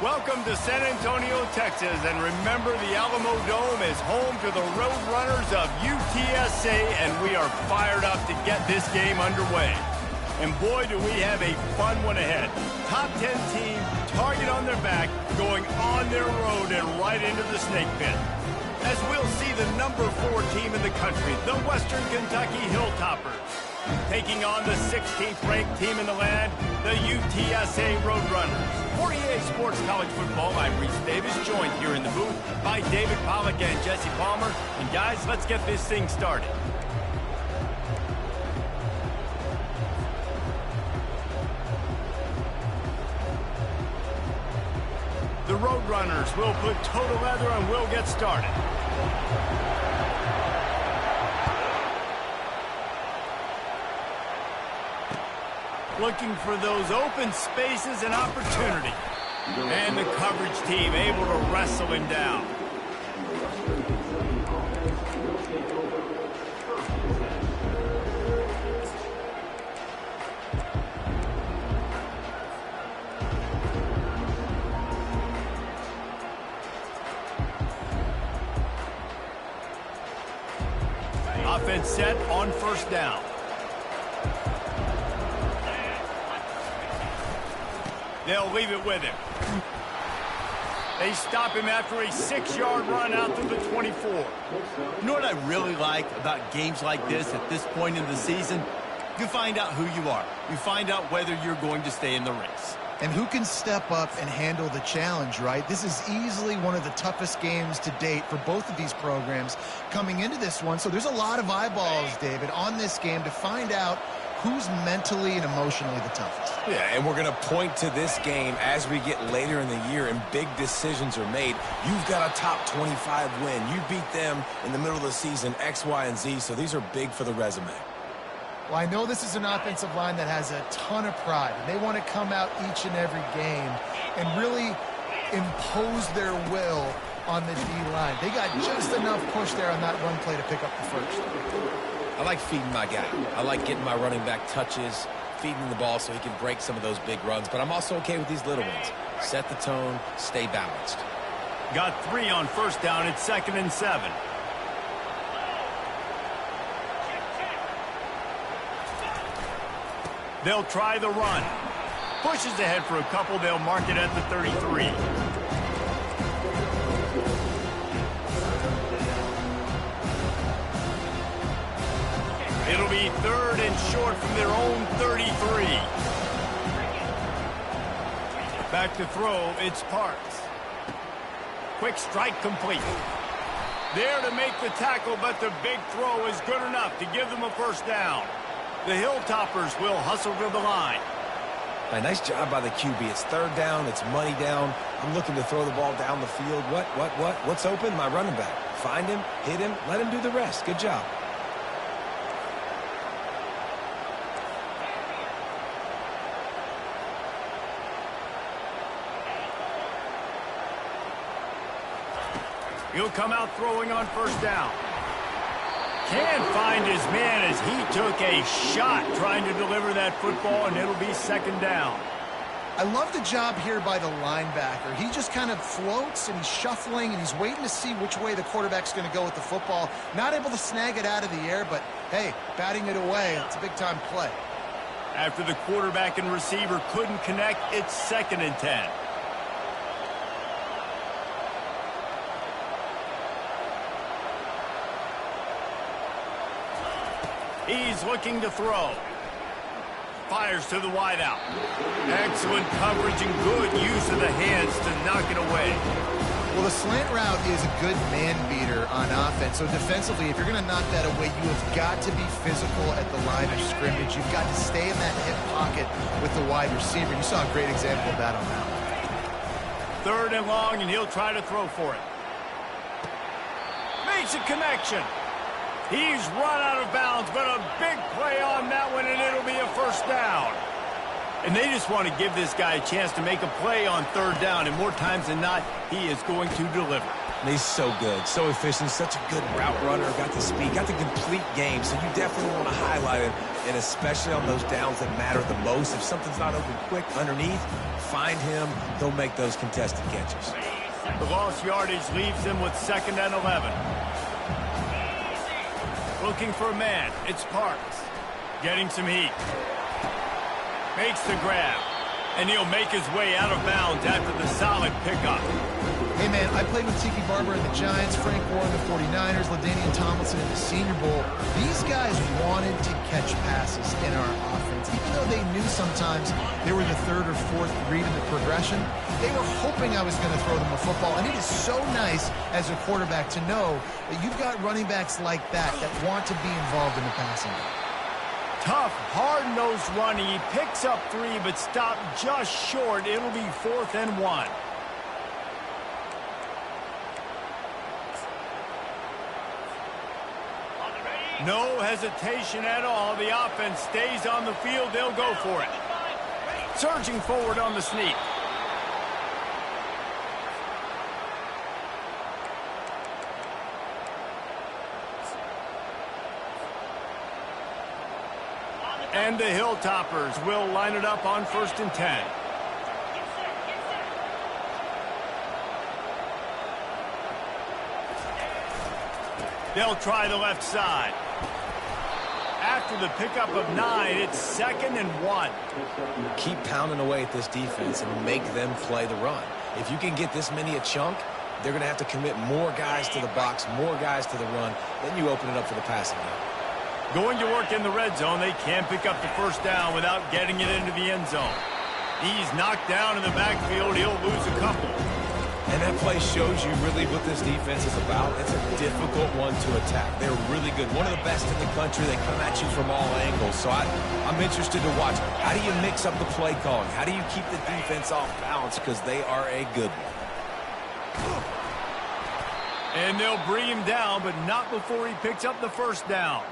Welcome to San Antonio, Texas, and remember the Alamo Dome is home to the Roadrunners of UTSA, and we are fired up to get this game underway. And boy, do we have a fun one ahead. Top 10 team, target on their back, going on their road and right into the snake pit. As we'll see the number 4 team in the country, the Western Kentucky Hilltoppers, taking on the 16th ranked team in the land, the UTSA Roadrunners. For EA Sports College Football, I'm Reese Davis, joined here in the booth by David Pollack and Jesse Palmer. And guys, let's get this thing started. The Roadrunners will put total leather and we'll get started. Looking for those open spaces and opportunity. And the coverage team able to wrestle him down. Offense set on first down. They'll leave it with him. They stop him after a 6-yard run out to the 24. You know what I really like about games like this at this point in the season? You find out who you are. You find out whether you're going to stay in the race. And who can step up and handle the challenge, right? This is easily one of the toughest games to date for both of these programs coming into this one. So there's a lot of eyeballs, David, on this game to find out who's mentally and emotionally the toughest. Yeah, and we're going to point to this game as we get later in the year and big decisions are made. You've got a top 25 win. You beat them in the middle of the season, X, Y, and Z, so these are big for the resume. Well, I know this is an offensive line that has a ton of pride. They want to come out each and every game and really impose their will on the D-line. They got just enough push there on that run play to pick up the first. I like feeding my guy. I like getting my running back touches, feeding the ball so he can break some of those big runs. But I'm also okay with these little ones. Set the tone, stay balanced. Got 3 on first down. It's 2nd and 7. They'll try the run. Pushes ahead for a couple. They'll mark it at the 33. It'll be 3rd and short from their own 33. Back to throw, it's Parks. Quick strike complete. There to make the tackle, but the big throw is good enough to give them a first down. The Hilltoppers will hustle to the line. A nice job by the QB. It's 3rd down. It's money down. I'm looking to throw the ball down the field. What's open? My running back. Find him, hit him, let him do the rest. Good job. He'll come out throwing on first down. Can't find his man as he took a shot trying to deliver that football, and it'll be 2nd down. I love the job here by the linebacker. He just kind of floats and he's shuffling and he's waiting to see which way the quarterback's going to go with the football. Not able to snag it out of the air, but hey, batting it away, it's a big-time play. After the quarterback and receiver couldn't connect, it's 2nd and 10. He's looking to throw. Fires to the wideout. Excellent coverage and good use of the hands to knock it away. Well, the slant route is a good man beater on offense. So defensively, if you're going to knock that away, you have got to be physical at the line of scrimmage. You've got to stay in that hip pocket with the wide receiver. You saw a great example of that on that one. 3rd and long, and he'll try to throw for it. Makes a connection. He's run out of bounds, but a big play on that one, and it'll be a first down. And they just want to give this guy a chance to make a play on third down, and more times than not, he is going to deliver. And he's so good, so efficient, such a good route runner, got the speed, got the complete game, so you definitely want to highlight him, and especially on those downs that matter the most. If something's not open quick underneath, find him. He'll make those contested catches. The lost yardage leaves them with 2nd and 11. Looking for a man. It's Parks. Getting some heat. Makes the grab. And he'll make his way out of bounds after the solid pickup. Hey, man, I played with Tiki Barber in the Giants, Frank Gore in the 49ers, LaDainian Tomlinson in the Senior Bowl. These guys wanted to catch passes in our offense. Even though they knew sometimes they were the 3rd or 4th read in the progression, they were hoping I was going to throw them a football. And it is so nice as a quarterback to know that you've got running backs like that want to be involved in the passing game. Tough, hard-nosed running. He picks up 3, but stopped just short. It'll be 4th and 1. No hesitation at all. The offense stays on the field. They'll go for it. Surging forward on the sneak. And the Hilltoppers will line it up on 1st and 10. They'll try the left side. After the pickup of 9, it's 2nd and 1. Keep pounding away at this defense and make them play the run. If you can get this many a chunk, they're going to have to commit more guys to the box, more guys to the run. Then you open it up for the passing game. Going to work in the red zone. They can't pick up the 1st down without getting it into the end zone. He's knocked down in the backfield. He'll lose a couple. And that play shows you really what this defense is about. It's a difficult one to attack. They're really good. One of the best in the country. They come at you from all angles. So I'm interested to watch. How do you mix up the play calling? How do you keep the defense off balance? Because they are a good one. And they'll bring him down, but not before he picks up the 1st down.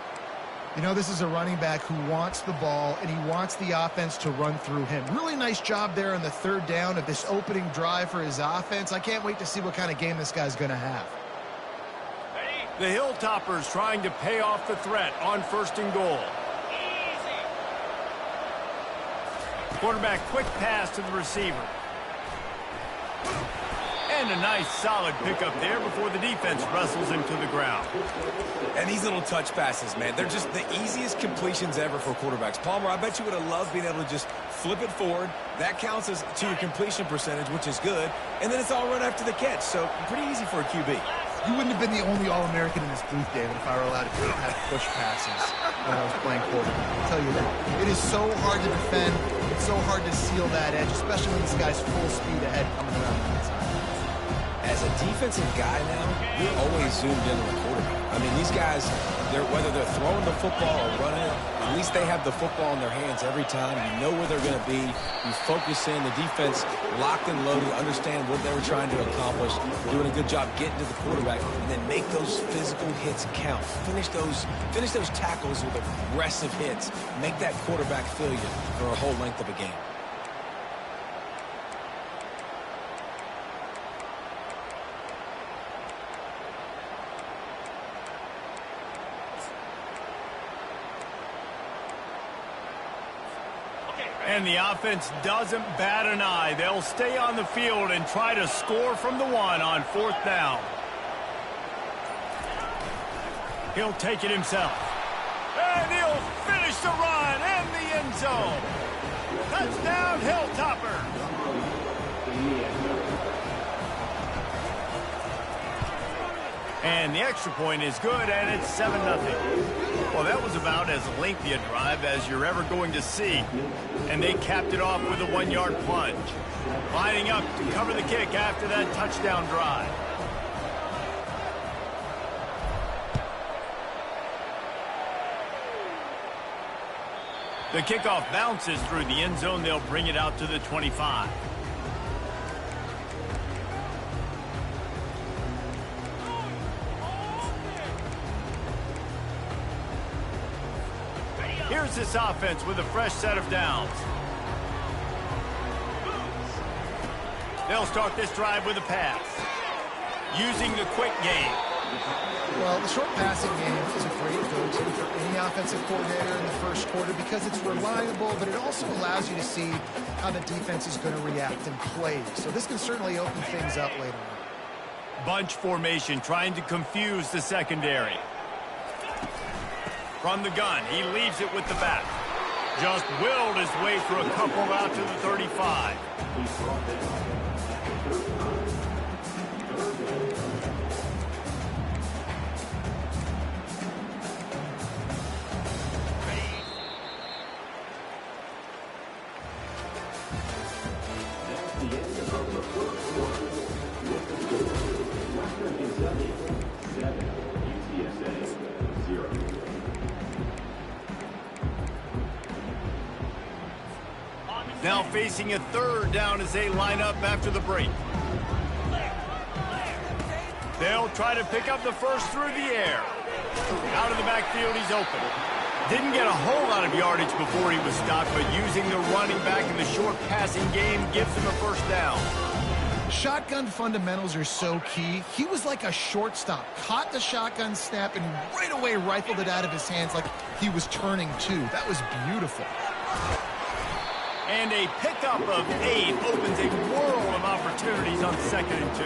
You know, this is a running back who wants the ball, and he wants the offense to run through him. Really nice job there on the 3rd down of this opening drive for his offense. I can't wait to see what kind of game this guy's going to have. The Hilltoppers trying to pay off the threat on 1st and goal. Quarterback quick pass to the receiver. And a nice solid pickup there before the defense wrestles him to the ground. And these little touch passes, man, they're just the easiest completions ever for quarterbacks. Palmer, I bet you would have loved being able to just flip it forward. That counts as to your completion percentage, which is good. And then it's all run after the catch. So pretty easy for a QB. You wouldn't have been the only All-American in this booth, David, if I were allowed to have push passes when I was playing quarterback. I'll tell you that. It is so hard to defend. It's so hard to seal that edge, especially when this guy's full speed ahead coming around the outside. As a defensive guy now, you're always zoomed in on the quarterback. I mean, these guys, whether they're throwing the football or running it, at least they have the football in their hands every time. You know where they're going to be. You focus in. The defense locked and loaded, understand what they were trying to accomplish. Doing a good job getting to the quarterback, and then make those physical hits count. Finish those tackles with aggressive hits. Make that quarterback feel you for a whole length of a game. And the offense doesn't bat an eye. They'll stay on the field and try to score from the 1 on 4th down. He'll take it himself. And he'll finish the run in the end zone. Touchdown, Hilltopper. And the extra point is good, and it's 7-0. Well, that was about as lengthy a drive as you're ever going to see. And they capped it off with a 1-yard plunge. Lining up to cover the kick after that touchdown drive. The kickoff bounces through the end zone. They'll bring it out to the 25. Here's this offense with a fresh set of downs. They'll start this drive with a pass. Using the quick game. Well, the short passing game is a great go-to for any offensive coordinator in the first quarter because it's reliable, but it also allows you to see how the defense is going to react and play. So this can certainly open things up later on. Bunch formation, trying to confuse the secondary. From the gun, he leaves it with the back. Just willed his way for a couple out to the 35. Now facing a third down as they line up after the break. They'll try to pick up the first through the air. Out of the backfield, he's open. Didn't get a whole lot of yardage before he was stopped, but using the running back in the short passing game gives him a first down. Shotgun fundamentals are so key. He was like a shortstop. Caught the shotgun snap and right away rifled it out of his hands like he was turning two. That was beautiful. And a pickup of 8 opens a world of opportunities on 2nd and 2.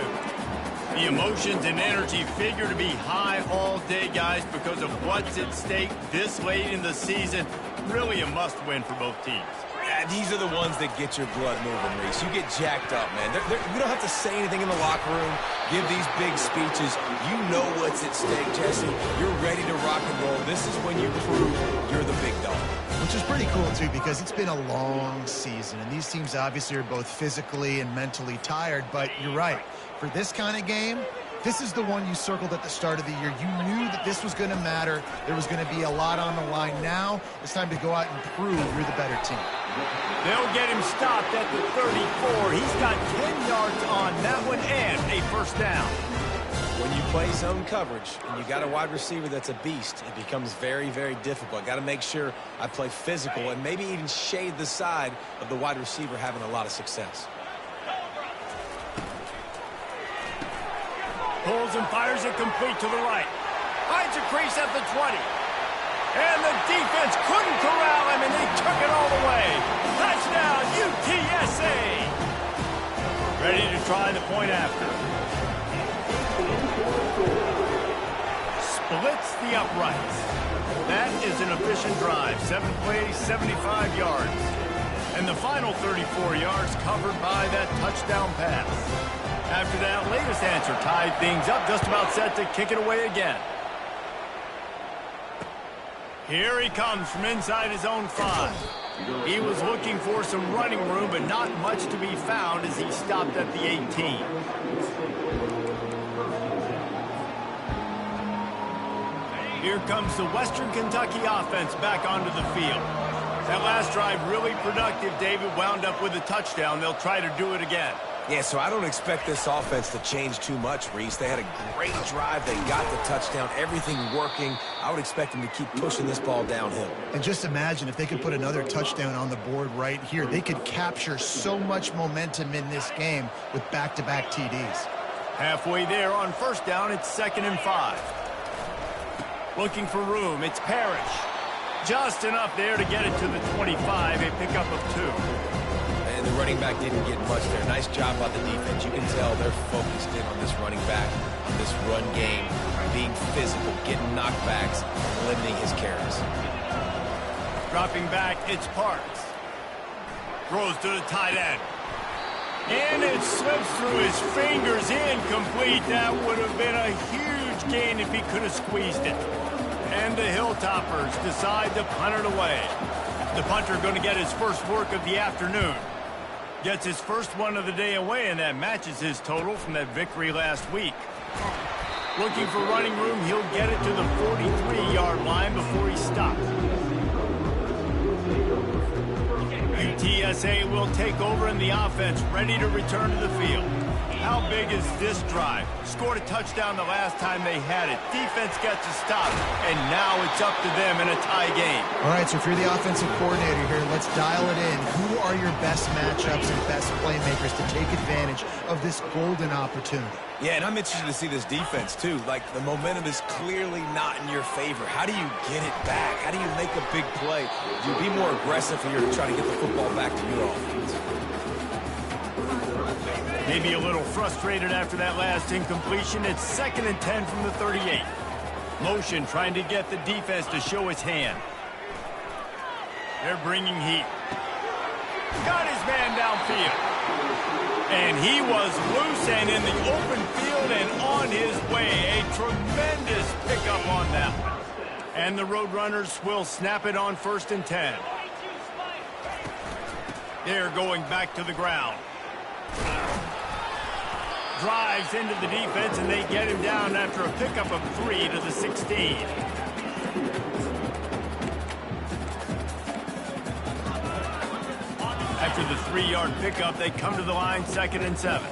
The emotions and energy figure to be high all day, guys, because of what's at stake this late in the season. Really a must-win for both teams. Yeah, these are the ones that get your blood moving, Reese. You get jacked up, man. You don't have to say anything in the locker room, give these big speeches. You know what's at stake, Jesse. You're ready to rock and roll. This is when you prove you're the big dog. Which is pretty cool, too, because it's been a long season, and these teams obviously are both physically and mentally tired, but you're right. For this kind of game, this is the one you circled at the start of the year. You knew that this was going to matter. There was going to be a lot on the line. Now it's time to go out and prove you're the better team. They'll get him stopped at the 34. He's got 10 yards on that one and a first down. When you play zone coverage and you got a wide receiver that's a beast, it becomes very, very difficult. Got to make sure I play physical and maybe even shade the side of the wide receiver having a lot of success. Pulls and fires it complete to the right. Finds a crease at the 20. And the defense couldn't corral him, and they took it all the way. Touchdown, UTSA! Ready to try the point after. Splits the uprights. That is an efficient drive. 7 plays, 75 yards. And the final 34 yards covered by that touchdown pass. After that latest answer tied things up, just about set to kick it away again. Here he comes from inside his own 5. He was looking for some running room, but not much to be found as he stopped at the 18. Here comes the Western Kentucky offense back onto the field. That last drive really productive. David wound up with a touchdown. They'll try to do it again. Yeah, so I don't expect this offense to change too much, Reese. They had a great drive. They got the touchdown, everything working. I would expect them to keep pushing this ball downhill. And just imagine if they could put another touchdown on the board right here. They could capture so much momentum in this game with back-to-back TDs. Halfway there on first down, it's 2nd and 5. Looking for room, it's Parrish. Just enough there to get it to the 25, a pickup of 2. And the running back didn't get much there. Nice job by the defense. You can tell they're focused in on this running back, on this run game, being physical, getting knockbacks, limiting his carries. Dropping back, it's Parks. Throws to the tight end. And it slips through his fingers, incomplete. That would have been a huge gain if he could have squeezed it. And the Hilltoppers decide to punt it away. The punter going to get his first work of the afternoon. Gets his first one of the day away, and that matches his total from that victory last week. Looking for running room, he'll get it to the 43-yard line before he stops. UTSA will take over in the offense, ready to return to the field. How big is this drive? Scored a touchdown the last time they had it. Defense gets a stop, and now it's up to them in a tie game. All right, so if you're the offensive coordinator here, let's dial it in. Who are your best matchups and best playmakers to take advantage of this golden opportunity? Yeah, and I'm interested to see this defense, too. Like, the momentum is clearly not in your favor. How do you get it back? How do you make a big play? Do you be more aggressive here to try to get the football back to your offense? Maybe a little frustrated after that last incompletion. It's 2nd and 10 from the 38. Motion trying to get the defense to show his hand. They're bringing heat. Got his man downfield. And he was loose and in the open field and on his way. A tremendous pickup on that one. And the Roadrunners will snap it on 1st and 10. They're going back to the ground. Drives into the defense, and they get him down after a pickup of 3 to the 16. After the 3-yard pickup, they come to the line, 2nd and 7.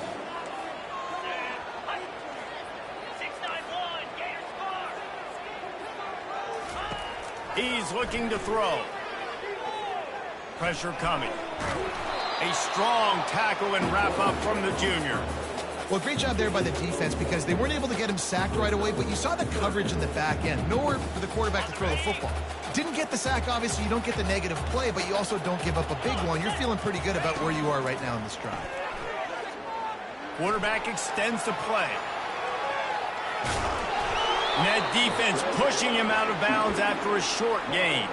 He's looking to throw. Pressure coming. A strong tackle and wrap up from the junior. Well, great job there by the defense because they weren't able to get him sacked right away, but you saw the coverage in the back end. Nowhere for the quarterback to throw the football. Didn't get the sack, obviously. You don't get the negative play, but you also don't give up a big one. You're feeling pretty good about where you are right now in this drive. Quarterback extends the play. And that defense pushing him out of bounds after a short gain.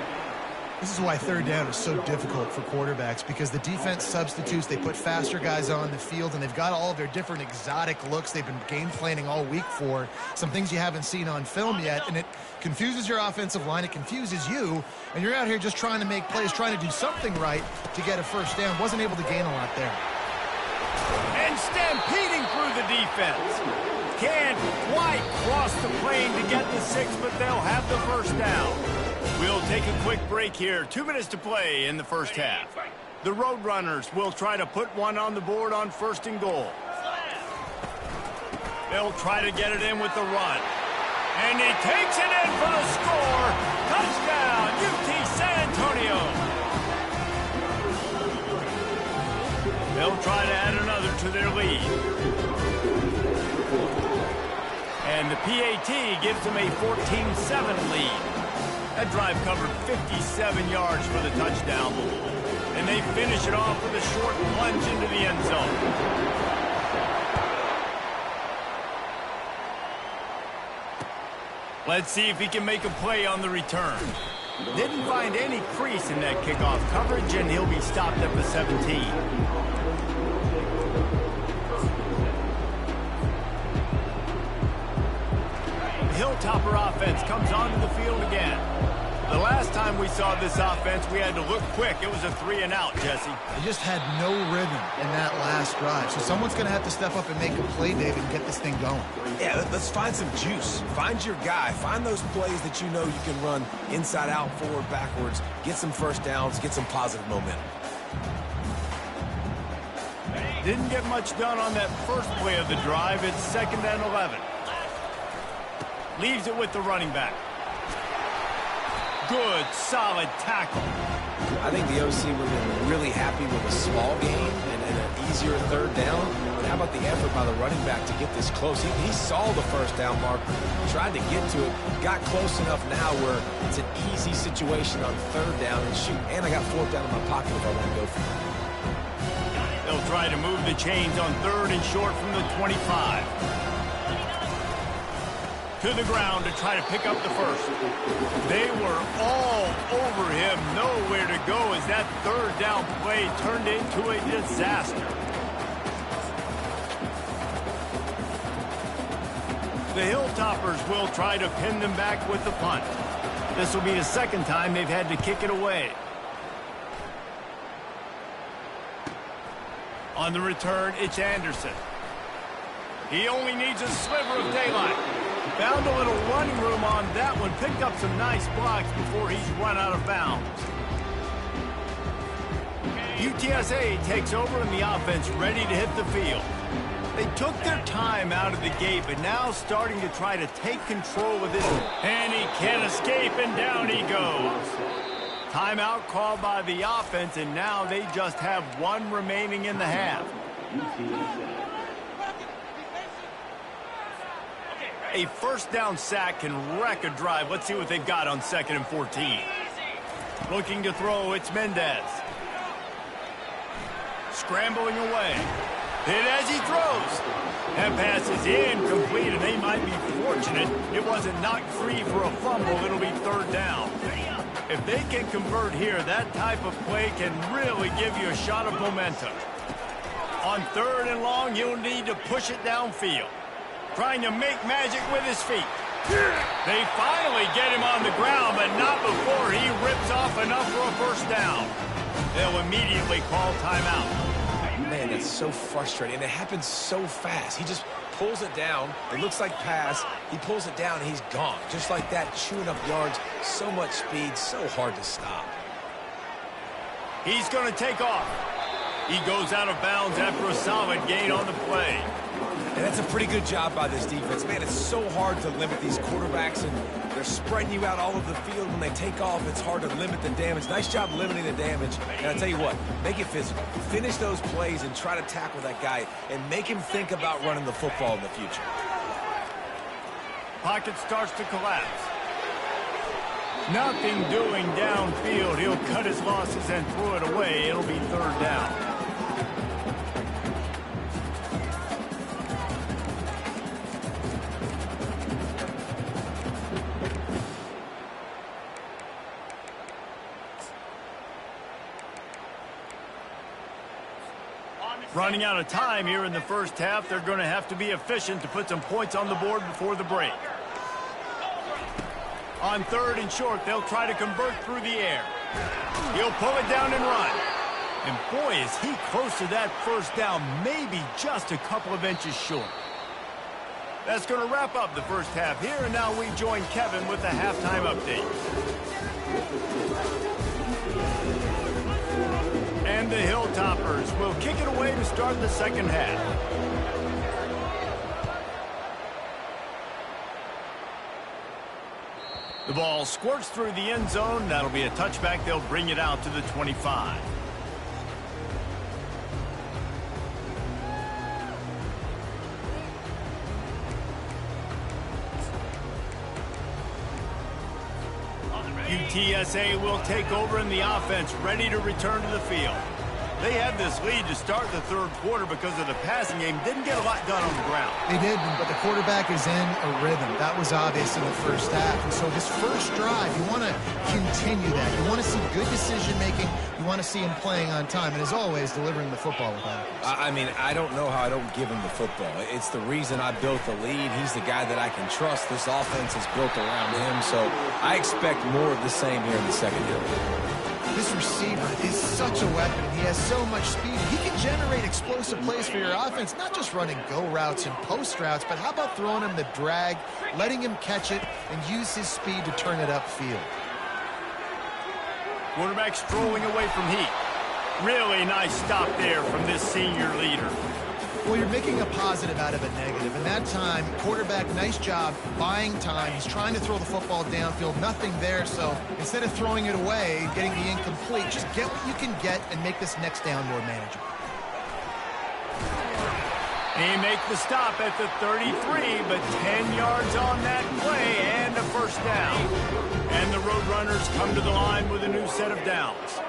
This is why 3rd down is so difficult for quarterbacks because the defense substitutes, they put faster guys on the field, and they've got all of their different exotic looks they've been game planning all week for, some things you haven't seen on film yet, and it confuses your offensive line, it confuses you, and you're out here just trying to make plays, trying to do something right to get a 1st down. Wasn't able to gain a lot there. And stampeding through the defense. Can't quite cross the plane to get the 6, but they'll have the 1st down. We'll take a quick break here. 2 minutes to play in the 1st half. The Roadrunners will try to put one on the board on 1st and goal. They'll try to get it in with the run. And he takes it in for the score. Touchdown, UT San Antonio. They'll try to add another to their lead. And the PAT gives them a 14-7 lead. That drive covered 57 yards for the touchdown. And they finish it off with a short plunge into the end zone. Let's see if he can make a play on the return. Didn't find any crease in that kickoff coverage, and he'll be stopped at the 17. Hilltopper offense comes onto the field again. The last time we saw this offense, we had to look quick. It was a 3-and-out, Jesse. They just had no rhythm in that last drive. So someone's going to have to step up and make a play, David, and get this thing going. Yeah, let's find some juice. Find your guy. Find those plays that you know you can run inside out, forward, backwards. Get some 1st downs. Get some positive momentum. Didn't get much done on that first play of the drive. It's 2nd and 11. Leaves it with the running back. Good, solid tackle. I think the OC would have been really happy with a small gain and an easier 3rd down. But how about the effort by the running back to get this close? He saw the 1st down marker, tried to get to it, got close enough now where it's an easy situation on 3rd down and shoot. And I got 4th down in my pocket if I want to go for it. They'll try to move the chains on 3rd and short from the 25. To the ground to try to pick up the 1st. They were all over him, nowhere to go as that 3rd down play turned into a disaster. The Hilltoppers will try to pin them back with the punt. This will be the 2nd time they've had to kick it away. On the return, it's Anderson. He only needs a sliver of daylight. Found a little running room on that one. Picked up some nice blocks before he's run out of bounds. UTSA takes over and the offense ready to hit the field. They took their time out of the gate, but now starting to try to take control of this. And he can't escape, and down he goes. Timeout called by the offense, and now they just have one remaining in the half. A first down sack can wreck a drive. Let's see what they've got on 2nd and 14. Looking to throw, it's Mendez. Scrambling away. Hit as he throws. That pass is incomplete, and they might be fortunate it wasn't knocked free for a fumble. It'll be 3rd down. If they can convert here, that type of play can really give you a shot of momentum. On 3rd and long, you'll need to push it downfield. Trying to make magic with his feet. They finally get him on the ground, but not before he rips off enough for a first down. They'll immediately call timeout. Man, that's so frustrating. And it happens so fast. He just pulls it down. It looks like pass. He pulls it down, and he's gone. Just like that, chewing up yards. So much speed, so hard to stop. He's going to take off. He goes out of bounds after a solid gain on the play. And that's a pretty good job by this defense. Man, it's so hard to limit these quarterbacks, and they're spreading you out all over the field. When they take off, it's hard to limit the damage. Nice job limiting the damage. And I'll tell you what, make it physical. Finish those plays and try to tackle that guy and make him think about running the football in the future. Pocket starts to collapse. Nothing doing downfield. He'll cut his losses and throw it away. It'll be 3rd down. Running out of time here in the first half. They're going to have to be efficient to put some points on the board before the break. On 3rd and short, they'll try to convert through the air. He'll pull it down and run. And boy, is he close to that first down, maybe just a couple of inches short. That's going to wrap up the first half here, and now we join Kevin with the halftime update. And the Hilltoppers will kick it away to start the second half. The ball squirts through the end zone. That'll be a touchback. They'll bring it out to the 25. UTSA will take over in the offense, ready to return to the field. They had this lead to start the 3rd quarter because of the passing game. Didn't get a lot done on the ground. They did, but the quarterback is in a rhythm. That was obvious in the first half. And so this first drive, you want to continue that. You want to see good decision-making. You want to see him playing on time. And as always, delivering the football with accuracy. I mean, I don't know how I don't give him the football. It's the reason I built the lead. He's the guy that I can trust. This offense is built around him. So I expect more of the same here in the second half. This receiver is such a weapon. He has so much speed. He can generate explosive plays for your offense, not just running go routes and post routes, but how about throwing him the drag, letting him catch it, and use his speed to turn it upfield. Quarterback strolling away from heat. Really nice stop there from this senior leader. Well, you're making a positive out of a negative. And that time, quarterback, nice job buying time. He's trying to throw the football downfield. Nothing there. So instead of throwing it away, getting the incomplete, just get what you can get and make this next down more manageable. He makes the stop at the 33, but 10 yards on that play and a first down. And the Roadrunners come to the line with a new set of downs.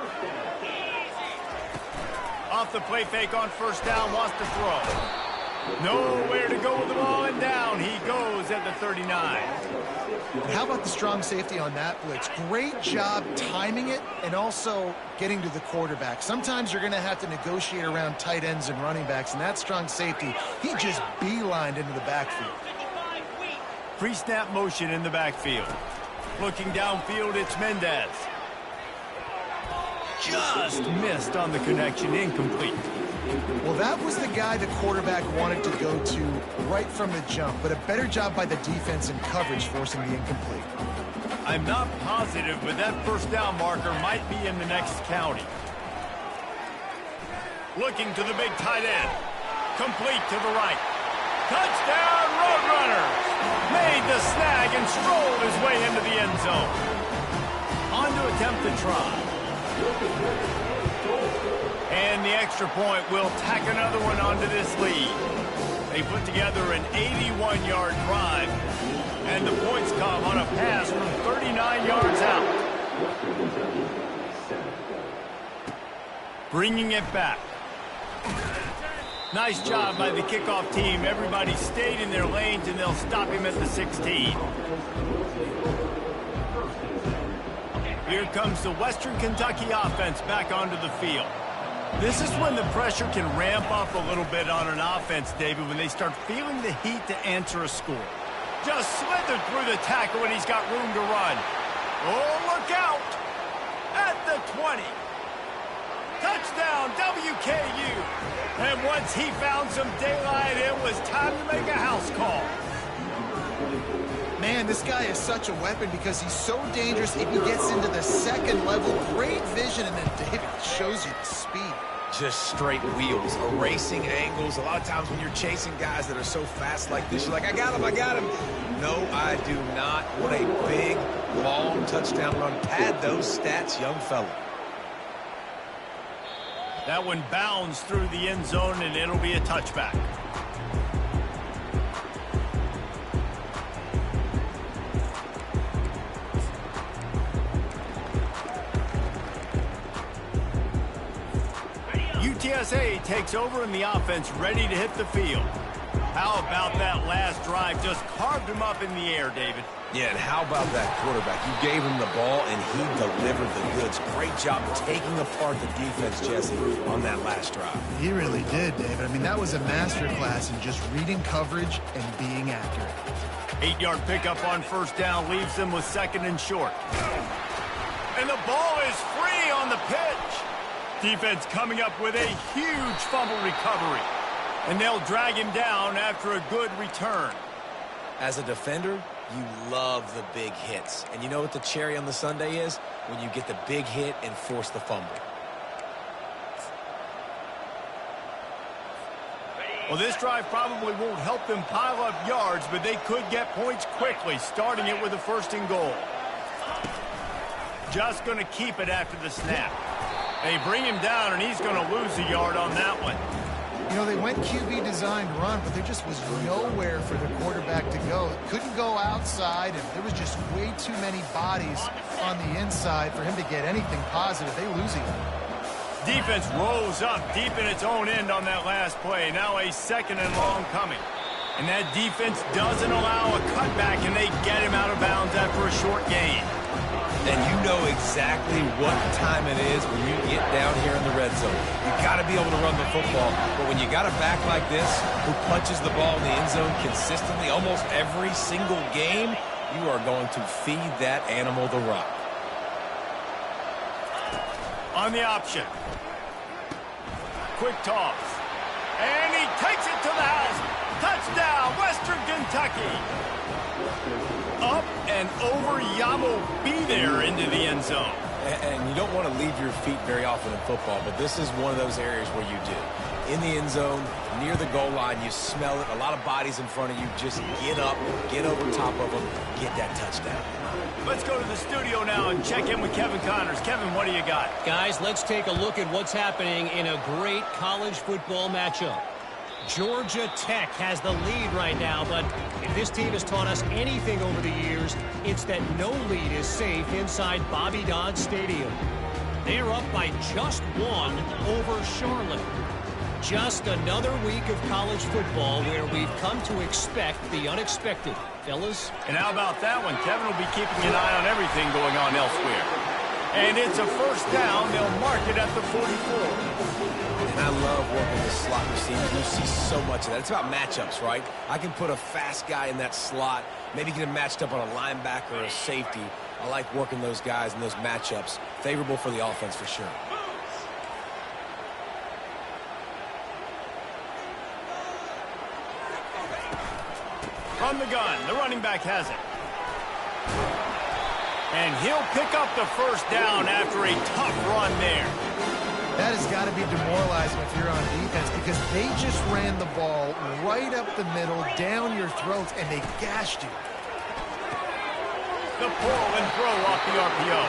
Off the play fake on first down, wants to throw. Nowhere to go with the ball, and down he goes at the 39. How about the strong safety on that blitz? Great job timing it and also getting to the quarterback. Sometimes you're going to have to negotiate around tight ends and running backs, and that strong safety, he just beelined into the backfield. Pre-snap motion in the backfield. Looking downfield, it's Mendez. Just missed on the connection, incomplete. Well, that was the guy the quarterback wanted to go to right from the jump, but a better job by the defense in coverage forcing the incomplete. I'm not positive, but that first down marker might be in the next county. Looking to the big tight end. Complete to the right. Touchdown, Roadrunners! Made the snag and strolled his way into the end zone. On to attempt the try. And the extra point will tack another one onto this lead. They put together an 81-yard drive. And the points come on a pass from 39 yards out. Bringing it back. Nice job by the kickoff team. Everybody stayed in their lanes, and they'll stop him at the 16. Here comes the Western Kentucky offense back onto the field. This is when the pressure can ramp up a little bit on an offense, David, when they start feeling the heat to answer a score. Just slithered through the tackle, and he's got room to run. Oh, look out! At the 20. Touchdown, WKU. And once he found some daylight, it was time to make a house call. Man, this guy is such a weapon because he's so dangerous if he gets into the second level. Great vision, and then David shows you the speed. Just straight wheels, erasing angles. A lot of times when you're chasing guys that are so fast like this, you're like, I got him, I got him. No, I do not. What a big, long touchdown run. Pad those stats, young fella. That one bounds through the end zone, and it'll be a touchback. UTSA takes over in the offense, ready to hit the field. How about that last drive? Just carved him up in the air, David. Yeah, and how about that quarterback? You gave him the ball, and he delivered the goods. Great job taking apart the defense, Jesse, on that last drive. He really did, David. I mean, that was a masterclass in just reading coverage and being accurate. 8-yard pickup on first down leaves them with second and short. And the ball is free on the pitch. Defense coming up with a huge fumble recovery. And they'll drag him down after a good return. As a defender, you love the big hits. And you know what the cherry on the sundae is? When you get the big hit and force the fumble. Well, this drive probably won't help them pile up yards, but they could get points quickly, starting it with a first and goal. Just going to keep it after the snap. They bring him down, and he's going to lose a yard on that one. You know, they went QB designed run, but there just was nowhere for the quarterback to go. Couldn't go outside, and there was just way too many bodies on the inside for him to get anything positive. They lose him. Defense rose up deep in its own end on that last play. Now a second and long coming. And that defense doesn't allow a cutback, and they get him out of bounds after a short gain. And you know exactly what time it is when you get down here in the red zone. You've got to be able to run the football. But when you got a back like this who punches the ball in the end zone consistently almost every single game, you are going to feed that animal the rock. On the option. Quick toss. And he takes it to the house. Touchdown, Western Kentucky. Up and over Yamo be there into the end zone. And you don't want to leave your feet very often in football, but this is one of those areas where you do. In the end zone, near the goal line, you smell it. A lot of bodies in front of you. Just get up, get over top of them, get that touchdown. Let's go to the studio now and check in with Kevin Connors. Kevin, what do you got? Guys, let's take a look at what's happening in a great college football matchup. Georgia Tech has the lead right now, but if this team has taught us anything over the years, it's that no lead is safe inside Bobby Dodd Stadium. They're up by just one over Charlotte. Just another week of college football where we've come to expect the unexpected. Fellas? And how about that one? Kevin will be keeping an eye on everything going on elsewhere. And it's a first down. They'll mark it at the 44. And I love working the slot receiver. You see so much of that. It's about matchups, right? I can put a fast guy in that slot, maybe get him matched up on a linebacker or a safety. I like working those guys in those matchups. Favorable for the offense for sure. From the gun, the running back has it. And he'll pick up the first down after a tough run there. That has got to be demoralizing if you're on defense because they just ran the ball right up the middle, down your throats, and they gashed you. The pull and throw off the RPO.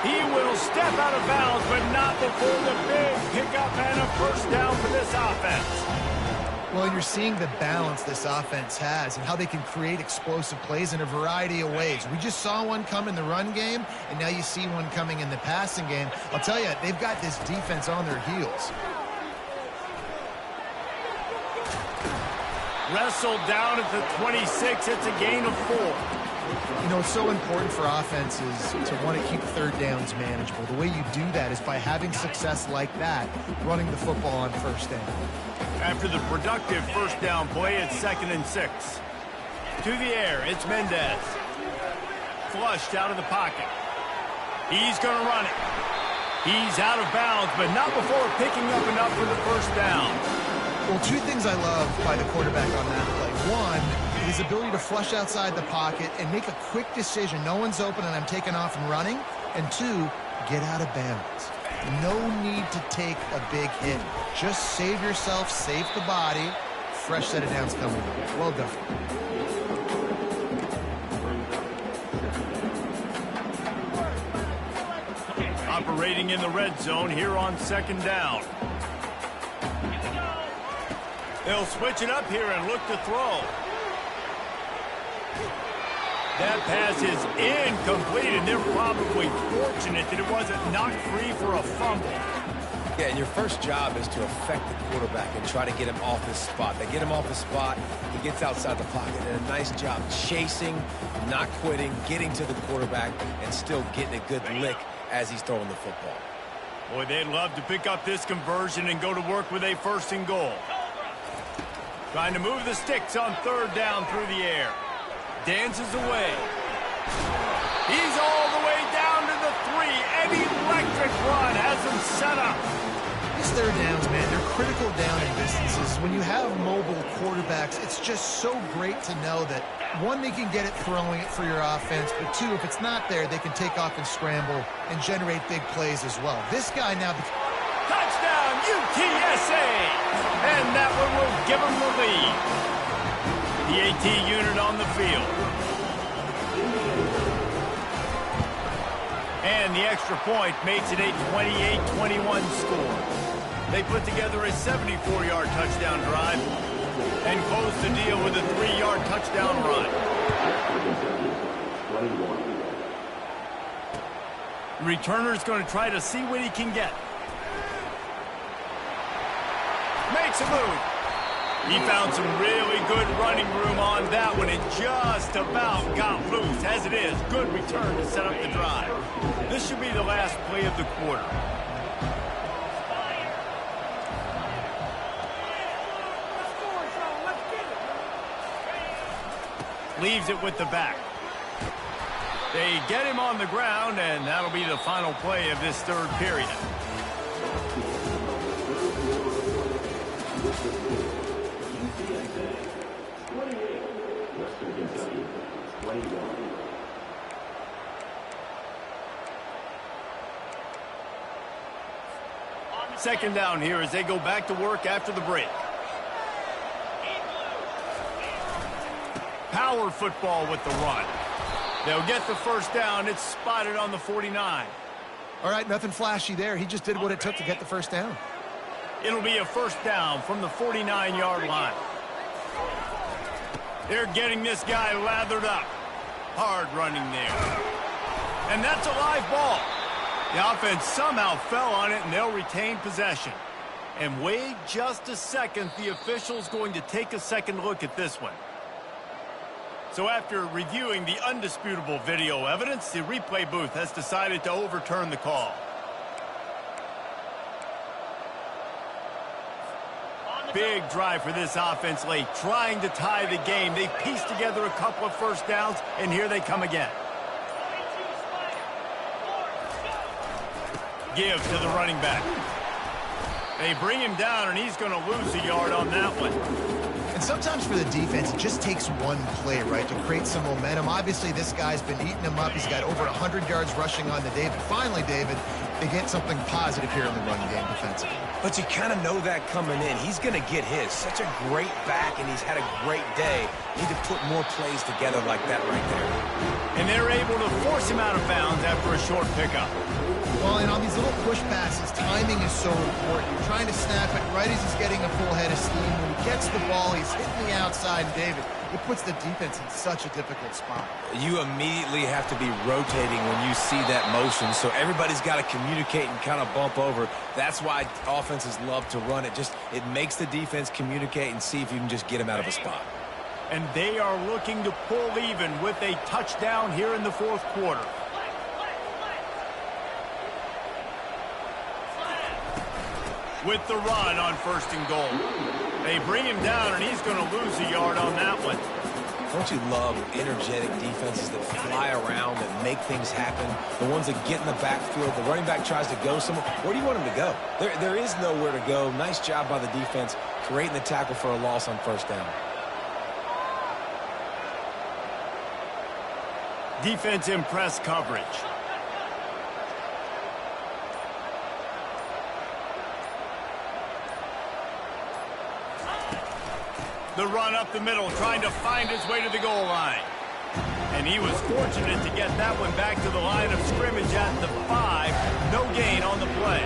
He will step out of bounds, but not before the big pickup and a first down for this offense. Well, you're seeing the balance this offense has and how they can create explosive plays in a variety of ways. We just saw one come in the run game, and now you see one coming in the passing game. I'll tell you, they've got this defense on their heels. Wrestled down at the 26. It's a gain of 4. You know, it's so important for offenses to want to keep third downs manageable. The way you do that is by having success like that, running the football on first down. After the productive first down play, it's 2nd and 6. To the air, it's Mendez. Flushed out of the pocket. He's going to run it. He's out of bounds, but not before picking up enough for the first down. Well, two things I love by the quarterback on that play. One, his ability to flush outside the pocket and make a quick decision. No one's open and I'm taking off and running. And two, get out of bounds. No need to take a big hit. Just save yourself, save the body. Fresh set of downs coming. Well done. Operating in the red zone here on 2nd down. They'll switch it up here and look to throw. That pass is incomplete, and they're probably fortunate that it wasn't knocked free for a fumble. Yeah, and your first job is to affect the quarterback and try to get him off his spot. They get him off his spot, he gets outside the pocket, and a nice job chasing, not quitting, getting to the quarterback, and still getting a good lick as he's throwing the football. Boy, they'd love to pick up this conversion and go to work with a 1st and goal. Trying to move the sticks on 3rd down through the air. Dances away. He's all the way down to the 3. An electric run has him set up. These third downs, man, they're critical down in distances. When you have mobile quarterbacks, it's just so great to know that, one, they can get it throwing it for your offense, but two, if it's not there, they can take off and scramble and generate big plays as well. This guy now... Touchdown, UTSA! And that one will give them the lead. The AT unit on the field. And the extra point makes it a 28-21 score. They put together a 74-yard touchdown drive and close the deal with a 3-yard touchdown run. The returner's going to try to see what he can get. Makes a move. He found some really good running room on that one and just about got loose. As it is, good return to set up the drive. This should be the last play of the quarter. Leaves it with the back. They get him on the ground, and that'll be the final play of this 3rd period. Second down here as they go back to work after the break. Power football with the run. They'll get the first down. It's spotted on the 49. All right, nothing flashy there. He just did what it took to get the first down. It'll be a first down from the 49-yard line. They're getting this guy lathered up. Hard running there. And that's a live ball. The offense somehow fell on it, and they'll retain possession. And wait just a second. The official's going to take a second look at this one. So after reviewing the undisputable video evidence, the replay booth has decided to overturn the call. Big drive for this offense late, trying to tie the game. They've pieced together a couple of first downs, and here they come again. Give to the running back. They bring him down, and he's going to lose a yard on that one. And sometimes for the defense, it just takes one play, right, to create some momentum. Obviously, this guy's been eating him up. He's got over 100 yards rushing on the day. But finally, David, they get something positive here in the run game defensively. But you kind of know that coming in. He's going to get his. Such a great back, and he's had a great day. Need to put more plays together like that right there. And they're able to force him out of bounds after a short pickup. Well, and on these little push passes, timing is so important. You're trying to snap it right as he's getting a full head of steam. When he gets the ball, he's hitting the outside, and David, it puts the defense in such a difficult spot. You immediately have to be rotating when you see that motion, so everybody's got to communicate and kind of bump over. That's why offenses love to run it. It makes the defense communicate and see if you can just get him out of a spot. And they are looking to pull even with a touchdown here in the fourth quarter. With the run on 1st and goal. They bring him down, and he's going to lose a yard on that one. Don't you love energetic defenses that fly around, that make things happen? The ones that get in the backfield, the running back tries to go somewhere. Where do you want him to go? There is nowhere to go. Nice job by the defense, creating the tackle for a loss on 1st down. Defense in press coverage. The run up the middle, trying to find his way to the goal line. And he was fortunate to get that one back to the line of scrimmage at the 5. No gain on the play.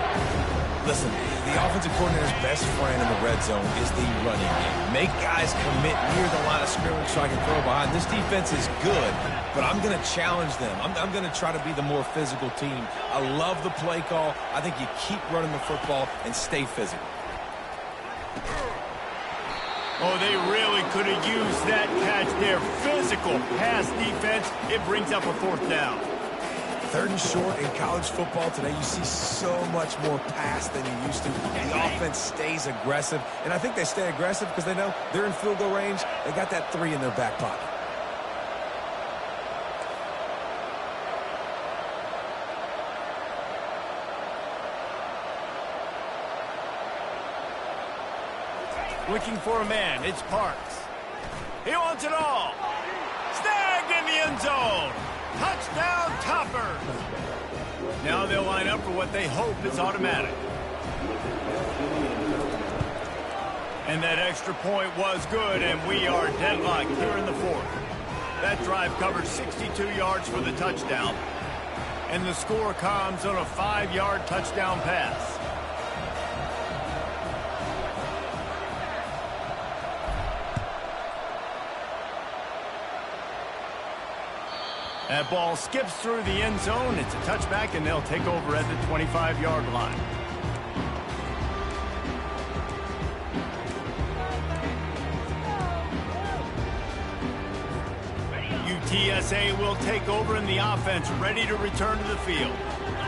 Listen, the offensive coordinator's best friend in the red zone is the running game. Make guys commit near the line of scrimmage so I can throw behind. This defense is good, but I'm going to challenge them. I'm going to try to be the more physical team. I love the play call. I think you keep running the football and stay physical. Oh, they really could have used that catch there. Physical pass defense. It brings up a 4th down. 3rd and short in college football today, you see so much more pass than you used to. The offense stays aggressive, and I think they stay aggressive because they know they're in field goal range. They got that 3 in their back pocket. Looking for a man. It's Parks. He wants it all. Snagged in the end zone. Touchdown, Topper. Now they'll line up for what they hope is automatic. And that extra point was good, and we are deadlocked here in the 4th. That drive covered 62 yards for the touchdown. And the score comes on a 5-yard touchdown pass. That ball skips through the end zone. It's a touchback, and they'll take over at the 25-yard line. UTSA will take over in the offense, ready to return to the field.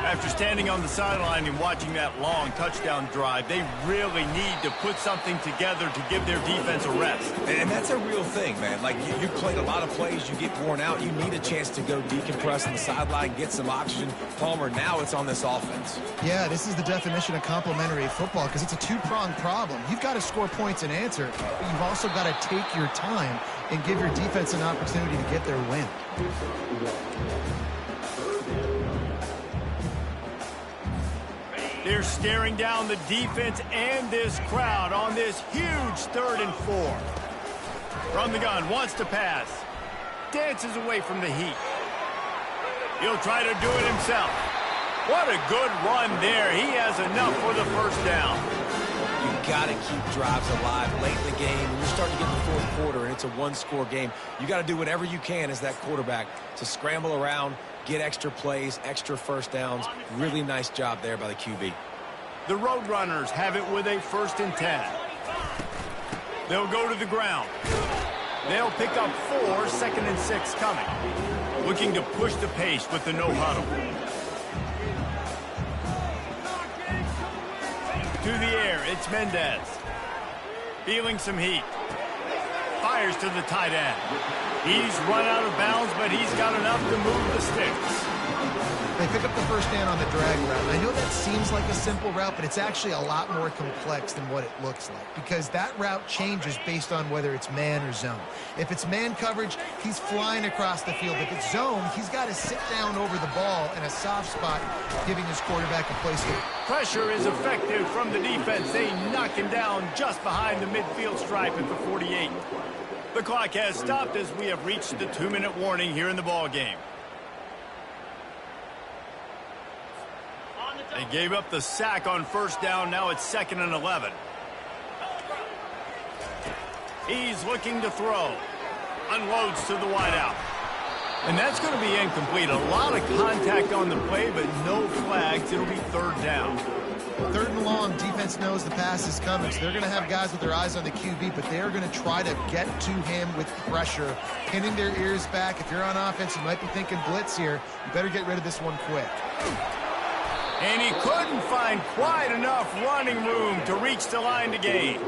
After standing on the sideline and watching that long touchdown drive, they really need to put something together to give their defense a rest. And that's a real thing, man. Like, you played a lot of plays, you get worn out, you need a chance to go decompress on the sideline, get some oxygen. Palmer, now it's on this offense. Yeah, this is the definition of complementary football because it's a two-pronged problem. You've got to score points and answer, but you've also got to take your time and give your defense an opportunity to get their win. They're staring down the defense and this crowd on this huge 3rd and 4. From the gun, wants to pass. Dances away from the heat. He'll try to do it himself. What a good run there. He has enough for the 1st down. You've got to keep drives alive late in the game. When you're starting to get in the 4th quarter and it's a 1-score game, you got to do whatever you can as that quarterback to scramble around, get extra plays, extra 1st downs. Really nice job there by the QB. The Roadrunners have it with a 1st and 10. They'll go to the ground. They'll pick up 4, 2nd and 6 coming. Looking to push the pace with the no huddle. To the air, it's Mendez. Feeling some heat. Fires to the tight end. He's run out of bounds, but he's got enough to move the sticks. They pick up the first down on the drag route. I know that seems like a simple route, but it's actually a lot more complex than what it looks like because that route changes based on whether it's man or zone. If it's man coverage, he's flying across the field. If it's zone, he's got to sit down over the ball in a soft spot, giving his quarterback a place to... Pressure is effective from the defense. They knock him down just behind the midfield stripe at the 48. The clock has stopped as we have reached the 2-minute warning here in the ball game. They gave up the sack on first down. Now it's 2nd and 11. He's looking to throw. Unloads to the wideout. And that's going to be incomplete. A lot of contact on the play, but no flags. It'll be 3rd down. 3rd and long, defense knows the pass is coming, so they're going to have guys with their eyes on the QB, but they are going to try to get to him with pressure, pinning their ears back. If you're on offense, you might be thinking blitz here. You better get rid of this one quick. And he couldn't find quite enough running room to reach the line to gain.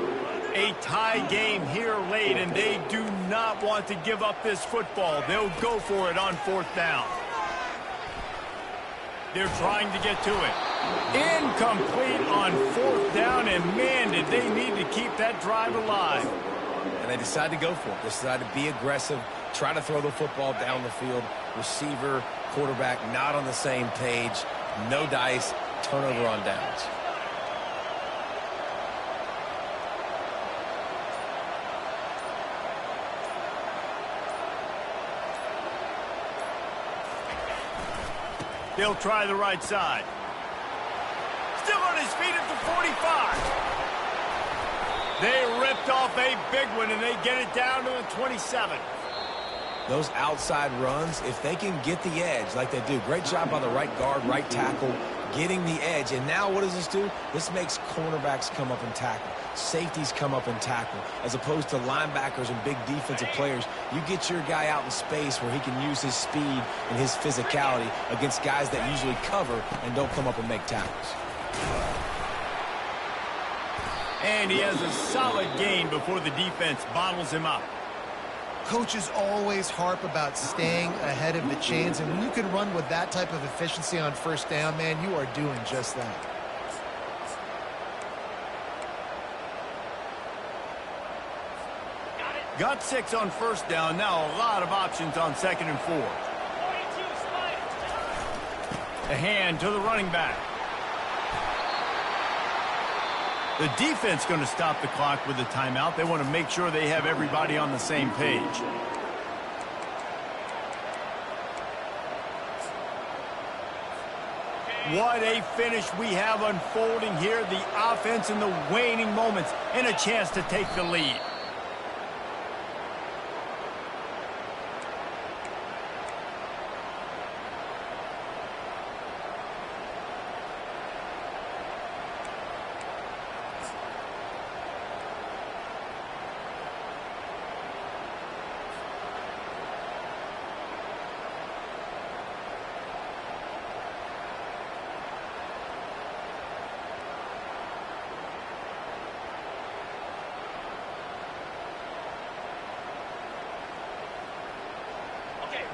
A tie game here late, and they do not want to give up this football. They'll go for it on 4th down. They're trying to get to it. Incomplete on 4th down, and man, did they need to keep that drive alive. And they decided to go for it. They decided to be aggressive, try to throw the football down the field. Receiver, quarterback, not on the same page. No dice, turnover on downs. They'll try the right side. Still on his feet at the 45. They ripped off a big one, and they get it down to the 27. Those outside runs, if they can get the edge like they do, great job by the right guard, right tackle, getting the edge. And now what does this do? This makes cornerbacks come up and tackle. Safeties come up and tackle. As opposed to linebackers and big defensive players, you get your guy out in space where he can use his speed and his physicality against guys that usually cover and don't come up and make tackles. And he has a solid gain before the defense bottles him up. Coaches always harp about staying ahead of the chains, and when you can run with that type of efficiency on first down, man, you are doing just that. Got 6 on first down. Now a lot of options on 2nd and 4. The hand to the running back. The defense going to stop the clock with a timeout. They want to make sure they have everybody on the same page. What a finish we have unfolding here. The offense in the waning moments and a chance to take the lead.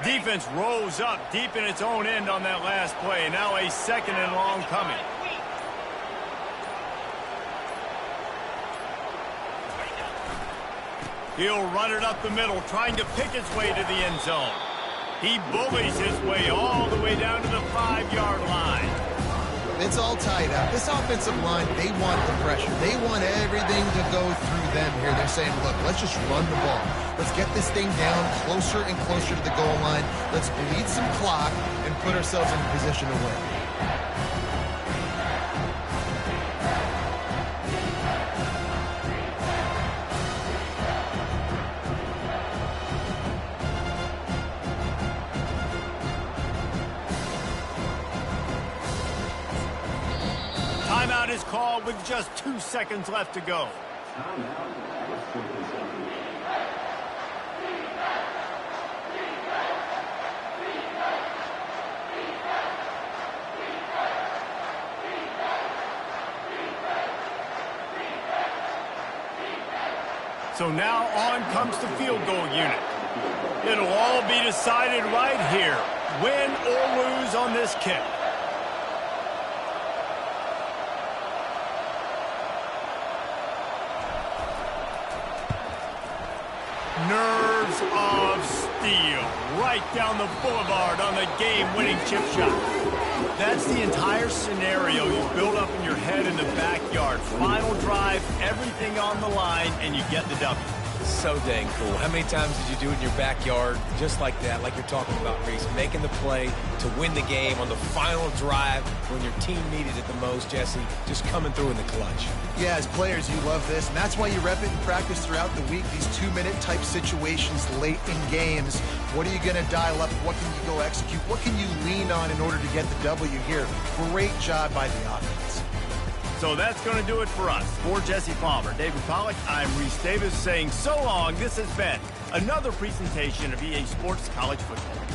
Defense rolls up deep in its own end on that last play. Now a 2nd and long coming. He'll run it up the middle, trying to pick his way to the end zone. He bullies his way all the way down to the 5-yard line. It's all tied up. This offensive line, they want the pressure. They want everything to go through them here. They're saying, look, let's just run the ball. Let's get this thing down closer and closer to the goal line. Let's bleed some clock and put ourselves in a position to win. Timeout is called with just 2 seconds left to go. So now on comes the field goal unit. It'll all be decided right here. Win or lose on this kick. Nerves of steel. Right down the boulevard on the game-winning chip shot. That's the entire scenario you build up in your head in the backyard. Final drive, everything on the line, and you get the W. So dang cool. How many times did you do it in your backyard just like that, like you're talking about, Reese? Making the play to win the game on the final drive when your team needed it the most, Jesse. Just coming through in the clutch. Yeah, as players, you love this, and that's why you rep it in practice throughout the week, these 2-minute type situations late in games. What are you going to dial up? What can you go execute? What can you lean on in order to get the W here? Great job by the offense. So that's going to do it for us. For Jesse Palmer, David Pollack, I'm Reese Davis saying so long. This has been another presentation of EA Sports College Football.